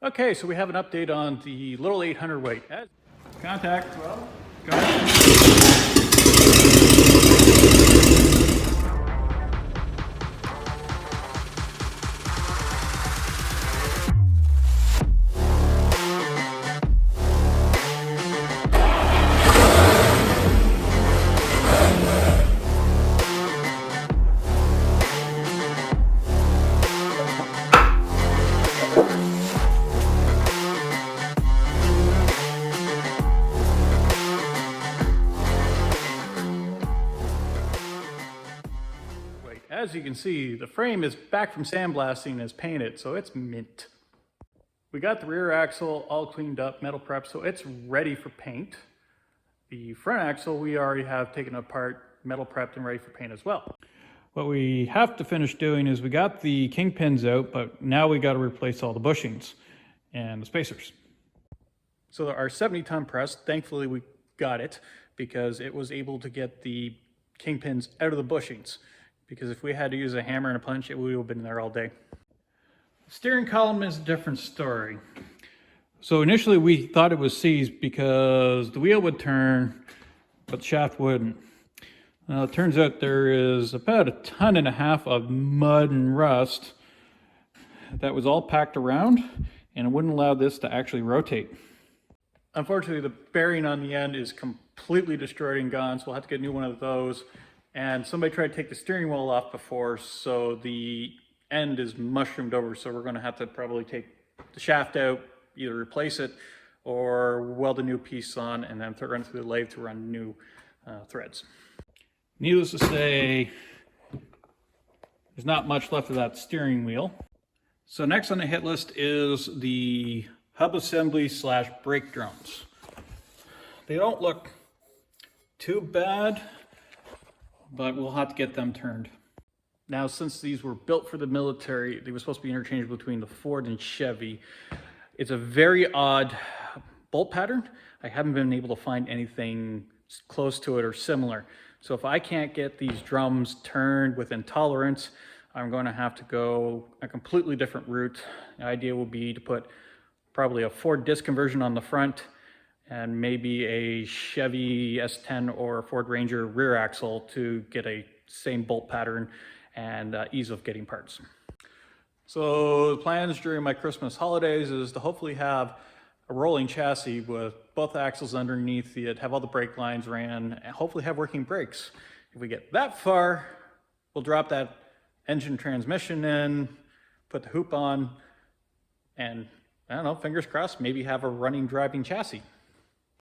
Okay, so we have an update on the little 800 weight. Contact. Well, go ahead. As you can see, the frame is back from sandblasting and is painted, so it's mint. We got the rear axle all cleaned up, metal prep, so it's ready for paint. The front axle we already have taken apart, metal prepped and ready for paint as well. What we have to finish doing is we got the kingpins out, but now we got to replace all the bushings and the spacers. So our 70-ton press, thankfully we got it because it was able to get the kingpins out of the bushings. Because if we had to use a hammer and a punch, we would have been there all day. The steering column is a different story. So initially we thought it was seized because the wheel would turn, but the shaft wouldn't. It turns out there is about 1.5 tons of mud and rust that was all packed around, and it wouldn't allow this to actually rotate. Unfortunately, the bearing on the end is completely destroyed and gone, so we'll have to get a new one of those. And somebody tried to take the steering wheel off before, so the end is mushroomed over, so we're going to have to probably take the shaft out, either replace it or weld a new piece on and then run through the lathe to run new threads. Needless to say, there's not much left of that steering wheel. So next on the hit list is the hub assembly / brake drums. They don't look too bad, but we'll have to get them turned. Now, since these were built for the military, they were supposed to be interchangeable between the Ford and Chevy. It's a very odd bolt pattern. I haven't been able to find anything close to it or similar. So if I can't get these drums turned within tolerance, I'm going to have to go a completely different route. The idea will be to put probably a Ford disc conversion on the front and maybe a Chevy S10 or Ford Ranger rear axle to get a same bolt pattern and ease of getting parts. So the plans during my Christmas holidays is to hopefully have a rolling chassis with both axles underneath it, have all the brake lines ran, and hopefully have working brakes. If we get that far, we'll drop that engine transmission in, put the hoop on, and I don't know, fingers crossed, maybe have a running driving chassis.